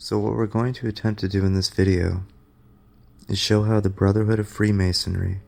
So what we're going to attempt to do in this video is show how the Brotherhood of Freemasonry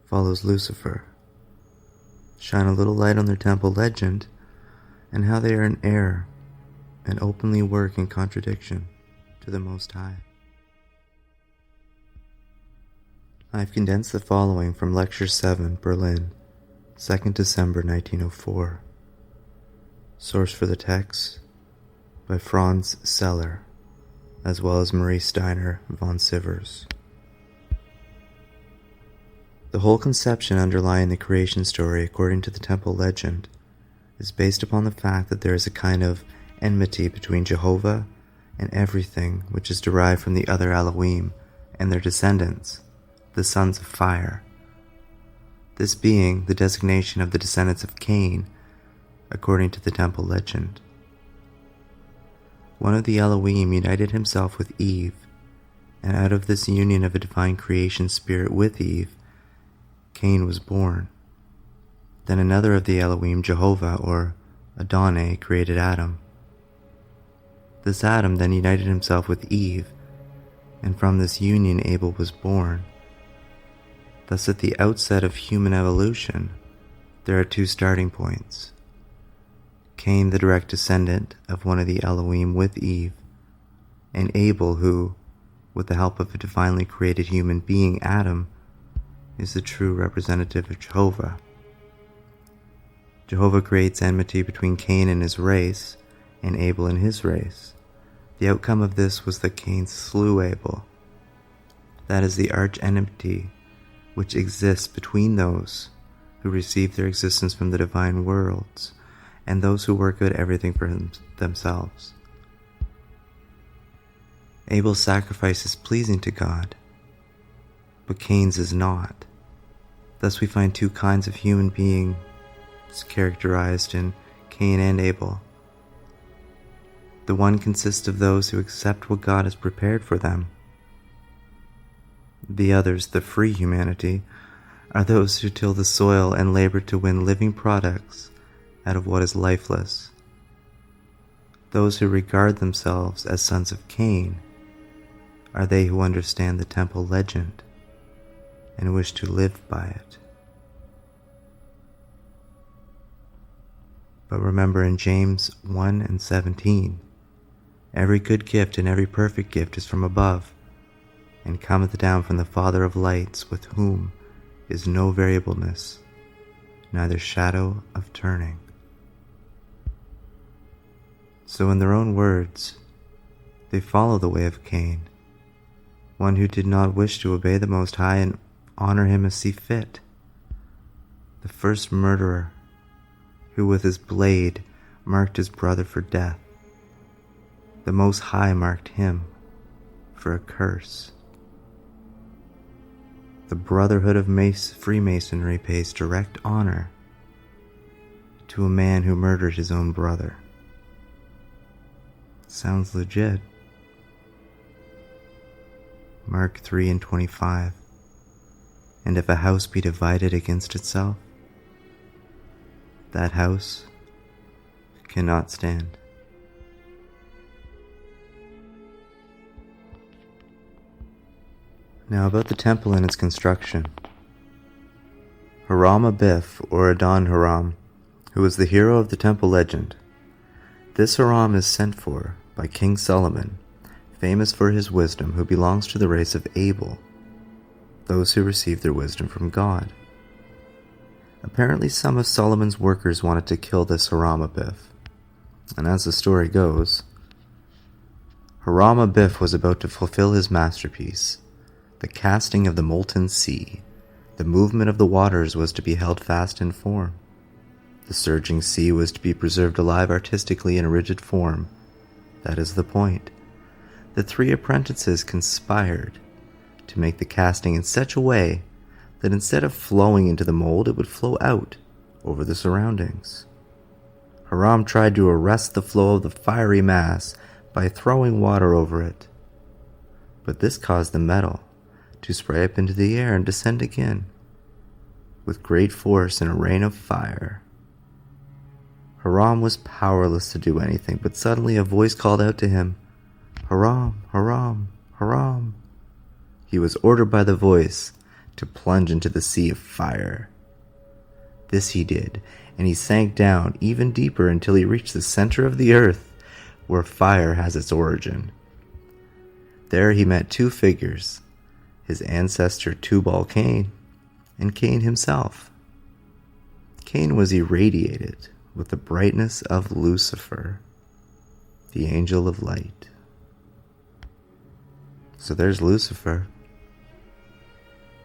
follows Lucifer, shine a little light on their temple legend, and how they are in error and openly work in contradiction to the Most High. I've condensed the following from Lecture 7, Berlin, 2nd December 1904. Source for the text by Franz Seller, as well as Marie Steiner von Sivers. The whole conception underlying the creation story, according to the temple legend, is based upon the fact that there is a kind of enmity between Jehovah and everything which is derived from the other Elohim and their descendants, the sons of fire. This being the designation of the descendants of Cain, according to the temple legend. One of the Elohim united himself with Eve, and out of this union of a divine creation spirit with Eve, Cain was born. Then another of the Elohim, Jehovah, or Adonai, created Adam. This Adam then united himself with Eve, and from this union Abel was born. Thus at the outset of human evolution, there are two starting points. Cain, the direct descendant of one of the Elohim with Eve, and Abel who, with the help of a divinely created human being, Adam, is the true representative of Jehovah. Jehovah creates enmity between Cain and his race, and Abel and his race. The outcome of this was that Cain slew Abel. That is the arch enmity which exists between those who receive their existence from the divine worlds and those who work out everything for themselves. Abel's sacrifice is pleasing to God, but Cain's is not. Thus we find two kinds of human beings characterized in Cain and Abel. The one consists of those who accept what God has prepared for them. The others, the free humanity, are those who till the soil and labor to win living products out of what is lifeless. Those who regard themselves as sons of Cain are they who understand the temple legend and wish to live by it. But remember in James 1:17, every good gift and every perfect gift is from above, and cometh down from the Father of lights, with whom is no variableness, neither shadow of turning. So in their own words, they follow the way of Cain, one who did not wish to obey the Most High and honor him as see fit. The first murderer, who with his blade marked his brother for death. The Most High marked him for a curse. The Brotherhood of Freemasonry pays direct honor to a man who murdered his own brother. Sounds legit. Mark 3:25. And if a house be divided against itself, that house cannot stand. Now about the temple and its construction. Haram-Abith, or Adon-Haram, who was the hero of the temple legend. This Haram is sent for by King Solomon, famous for his wisdom, who belongs to the race of Abel, those who receive their wisdom from God. Apparently some of Solomon's workers wanted to kill this Haram-Abith, and as the story goes, Haram-Abith was about to fulfill his masterpiece, the casting of the molten sea. The movement of the waters was to be held fast in form. The surging sea was to be preserved alive artistically in a rigid form. That is the point. The three apprentices conspired to make the casting in such a way that instead of flowing into the mold, it would flow out over the surroundings. Haram tried to arrest the flow of the fiery mass by throwing water over it, but this caused the metal to spray up into the air and descend again with great force in a rain of fire. Haram was powerless to do anything, but suddenly a voice called out to him, Haram, haram, haram. He was ordered by the voice to plunge into the sea of fire. This he did, and he sank down even deeper until he reached the center of the earth, where fire has its origin. There he met two figures, his ancestor Tubal-Cain and Cain himself. Cain was irradiated with the brightness of Lucifer, the angel of light. So there's Lucifer.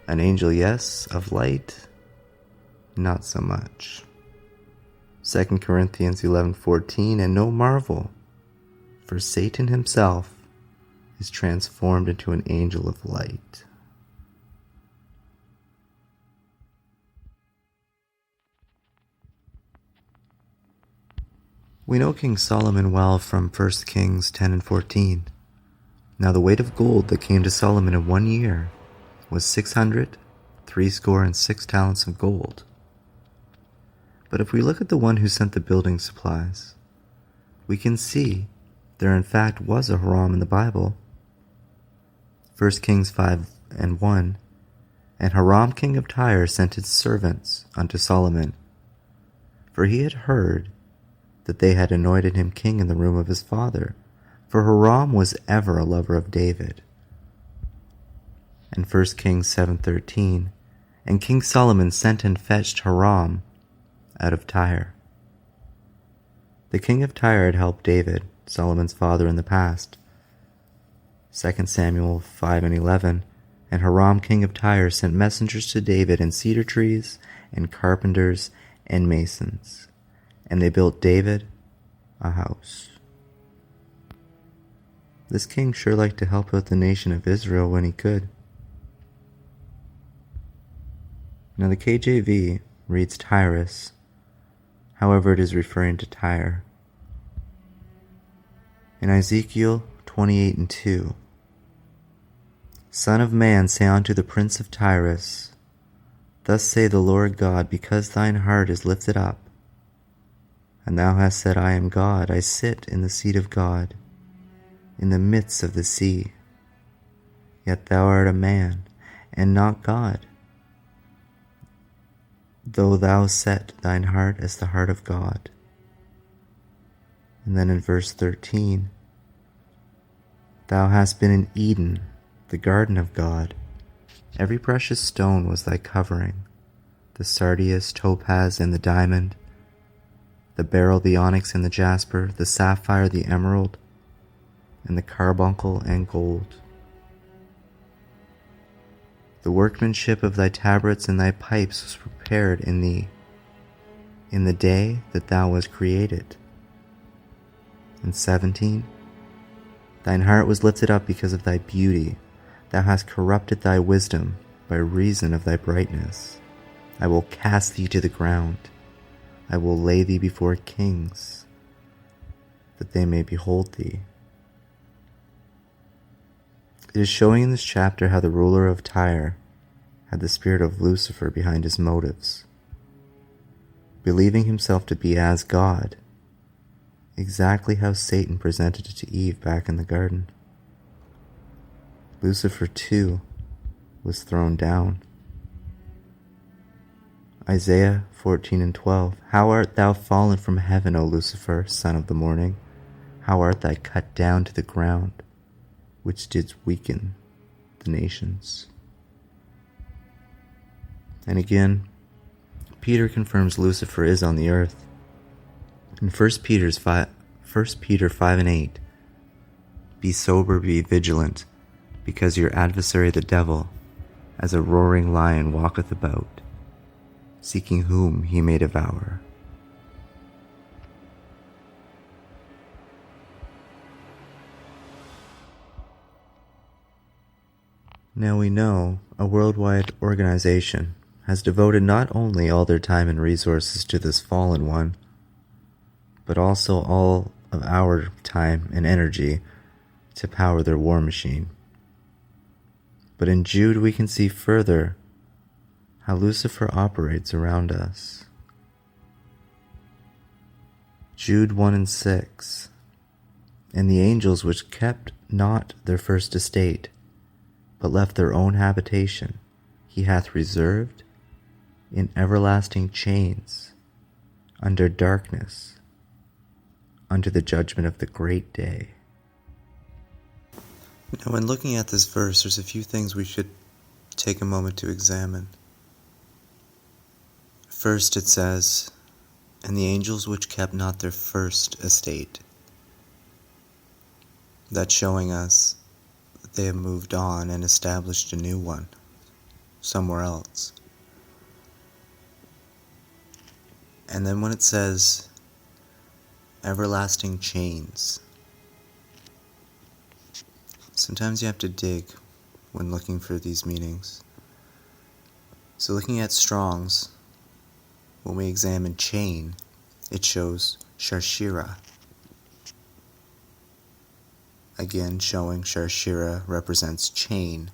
An angel, yes, of light, not so much. 2 Corinthians 11:14, and no marvel, for Satan himself is transformed into an angel of light. We know King Solomon well from 1 Kings 10 and 14. Now the weight of gold that came to Solomon in 1 year was 666 talents of gold. But if we look at the one who sent the building supplies, we can see there in fact was a Hiram in the Bible. 1 Kings 5 and 1, and Hiram king of Tyre sent his servants unto Solomon, for he had heard that they had anointed him king in the room of his father, for Hiram was ever a lover of David. And 1 Kings 7:13, and King Solomon sent and fetched Hiram out of Tyre. The king of Tyre had helped David, Solomon's father, in the past. 2 Samuel 5 and 11, and Hiram king of Tyre sent messengers to David and cedar trees and carpenters and masons, and they built David a house. This king sure liked to help out the nation of Israel when he could. Now the KJV reads Tyrus, however it is referring to Tyre. In Ezekiel 28 and 2, Son of man, say unto the prince of Tyrus, Thus say the Lord God, because thine heart is lifted up, and thou hast said, I am God, I sit in the seat of God, in the midst of the sea. Yet thou art a man, and not God, though thou set thine heart as the heart of God. And then in verse 13, Thou hast been in Eden, the garden of God. Every precious stone was thy covering, the sardius, topaz, and the diamond, the beryl, the onyx, and the jasper, the sapphire, the emerald, and the carbuncle and gold. The workmanship of thy tabrets and thy pipes was prepared in thee in the day that thou wast created. And 17, Thine heart was lifted up because of thy beauty. Thou hast corrupted thy wisdom by reason of thy brightness. I will cast thee to the ground. I will lay thee before kings, that they may behold thee. It is showing in this chapter how the ruler of Tyre had the spirit of Lucifer behind his motives, believing himself to be as God, exactly how Satan presented it to Eve back in the garden. Lucifer, too, was thrown down. Isaiah 14 and 12, How art thou fallen from heaven, O Lucifer, son of the morning? How art thou cut down to the ground, which didst weaken the nations? And again, Peter confirms Lucifer is on the earth. In 1 Peter 5 and 8, Be sober, be vigilant, because your adversary the devil, as a roaring lion, walketh about, seeking whom he may devour. Now we know a worldwide organization has devoted not only all their time and resources to this fallen one, but also all of our time and energy to power their war machine. But in Jude we can see further how Lucifer operates around us. Jude 1 and 6. And the angels which kept not their first estate, but left their own habitation, he hath reserved in everlasting chains, under darkness, unto the judgment of the great day. Now, when looking at this verse, there's a few things we should take a moment to examine. First, it says, and the angels which kept not their first estate. That's showing us that they have moved on and established a new one somewhere else. And then when it says everlasting chains, sometimes you have to dig when looking for these meanings. So looking at Strong's, when we examine chain, it shows Sharshira. Again, showing Sharshira represents chain,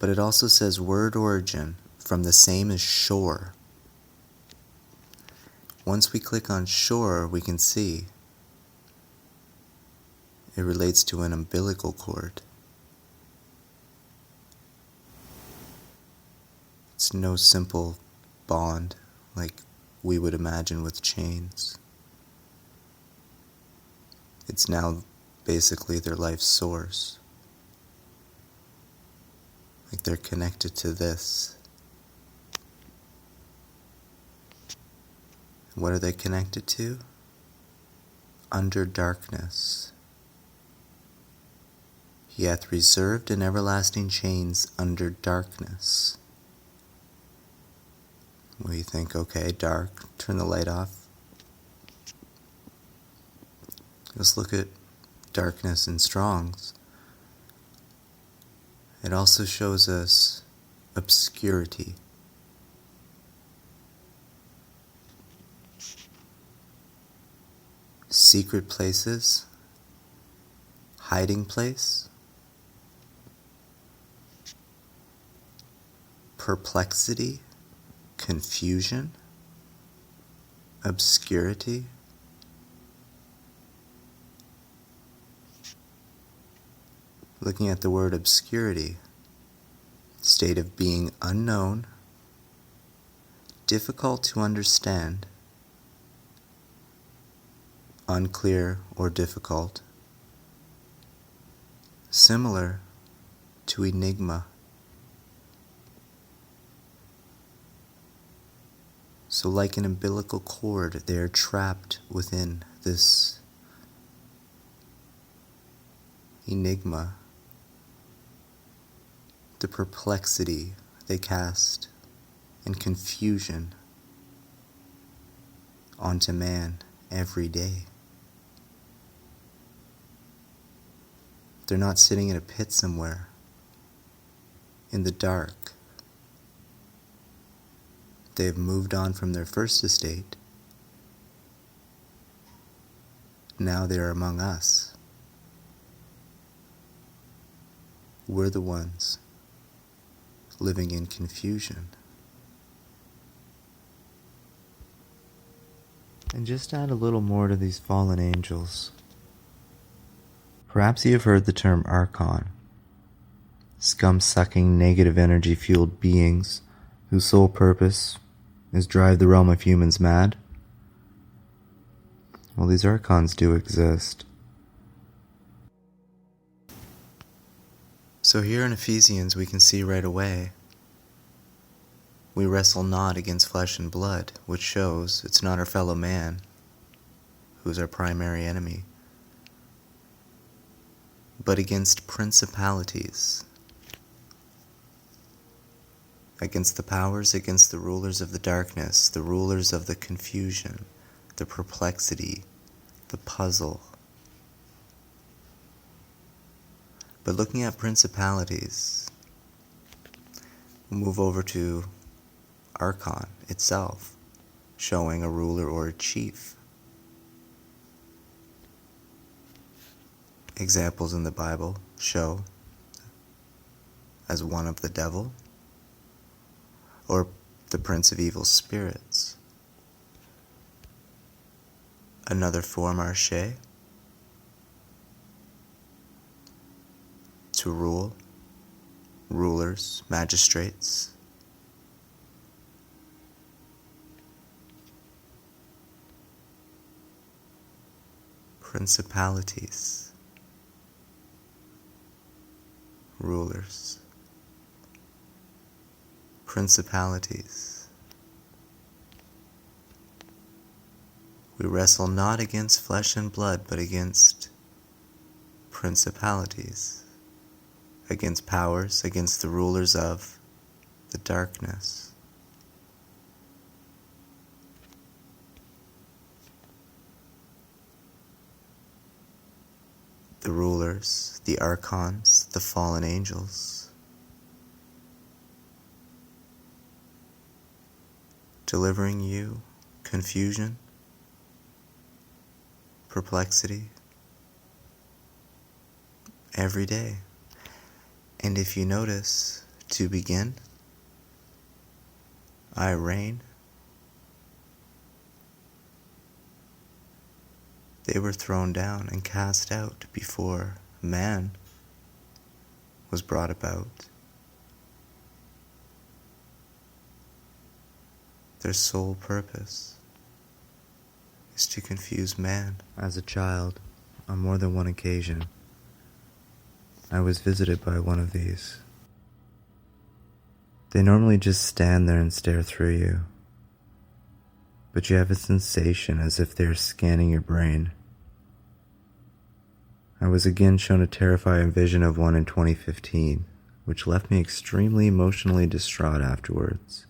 but it also says word origin from the same as shore. Once we click on shore, we can see it relates to an umbilical cord. It's no simple bond like we would imagine with chains. It's now basically their life source. Like they're connected to this. What are they connected to? Under darkness. He hath reserved in everlasting chains under darkness. We think, okay, dark, turn the light off. Let's look at darkness in Strong's. It also shows us obscurity. Secret places, hiding place, perplexity, confusion, obscurity. Looking at the word obscurity, state of being unknown, difficult to understand, unclear or difficult, similar to enigma. So like an umbilical cord, they are trapped within this enigma. The perplexity they cast and confusion onto man every day. They're not sitting in a pit somewhere in the dark. They have moved on from their first estate. Now they are among us. We're the ones living in confusion. And just add a little more to these fallen angels. Perhaps you have heard the term Arkon, scum-sucking, negative energy-fueled beings whose sole purpose is drive the realm of humans mad. Well, these Archons do exist. So here in Ephesians we can see right away, we wrestle not against flesh and blood, which shows it's not our fellow man who's our primary enemy, but against principalities, against the powers, against the rulers of the darkness, the rulers of the confusion, the perplexity, the puzzle. But looking at principalities, we'll move over to Arkon itself, showing a ruler or a chief. Examples in the Bible show as one of the devil or the prince of evil spirits. Another form, Arche, to rule, rulers, magistrates, principalities, rulers, principalities. We wrestle not against flesh and blood, but against principalities, against powers, against the rulers of the darkness. The rulers, the Archons, the fallen angels, delivering you confusion, perplexity, every day. And if you notice, to begin, I reign. They were thrown down and cast out before man was brought about. Their sole purpose is to confuse man. As a child, on more than one occasion, I was visited by one of these. They normally just stand there and stare through you, but you have a sensation as if they are scanning your brain. I was again shown a terrifying vision of one in 2015, which left me extremely emotionally distraught afterwards.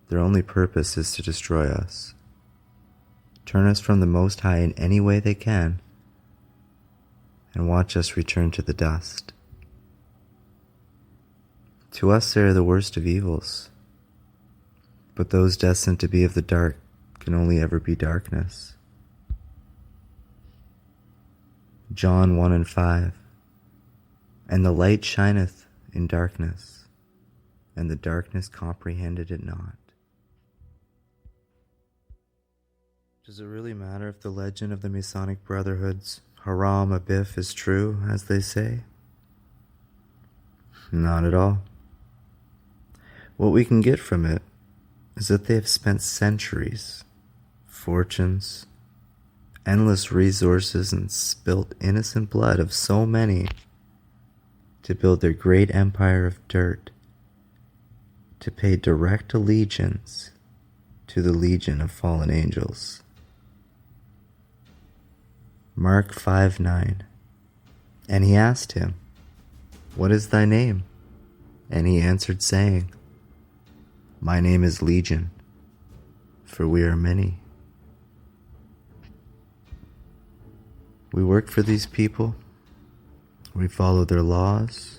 Their only purpose is to destroy us, turn us from the Most High in any way they can, and watch us return to the dust. To us they are the worst of evils, but those destined to be of the dark can only ever be darkness. John 1 and 5. And the light shineth in darkness, and the darkness comprehended it not. Does it really matter if the legend of the Masonic Brotherhood's Haram Abif is true, as they say? Not at all. What we can get from it is that they have spent centuries, fortunes, endless resources, and spilt innocent blood of so many to build their great empire of dirt, to pay direct allegiance to the Legion of fallen angels. Mark 5:9. And he asked him, What is thy name? And he answered, saying, My name is Legion, for we are many. We work for these people. We follow their laws.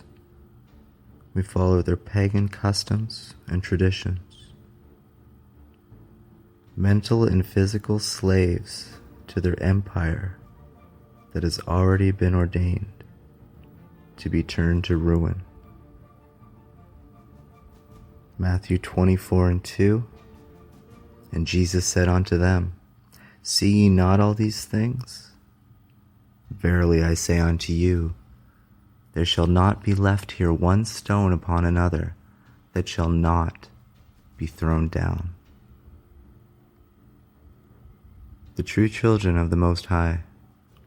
We follow their pagan customs and traditions. Mental and physical slaves to their empire that has already been ordained to be turned to ruin. Matthew 24 and 2. And Jesus said unto them, See ye not all these things? Verily I say unto you, there shall not be left here one stone upon another that shall not be thrown down. The true children of the Most High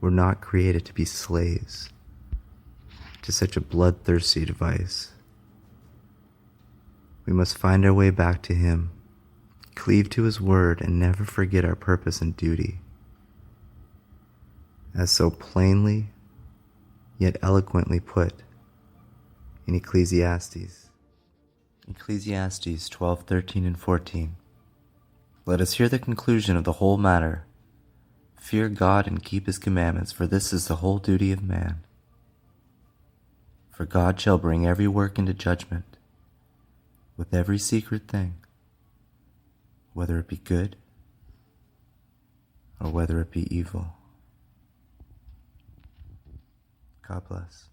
were not created to be slaves to such a bloodthirsty device. We must find our way back to Him, cleave to His word, and never forget our purpose and duty. As so plainly yet eloquently put in Ecclesiastes. Ecclesiastes 12:13 and 14. Let us hear the conclusion of the whole matter. Fear God and keep His commandments, for this is the whole duty of man. For God shall bring every work into judgment, with every secret thing, whether it be good or whether it be evil. God bless.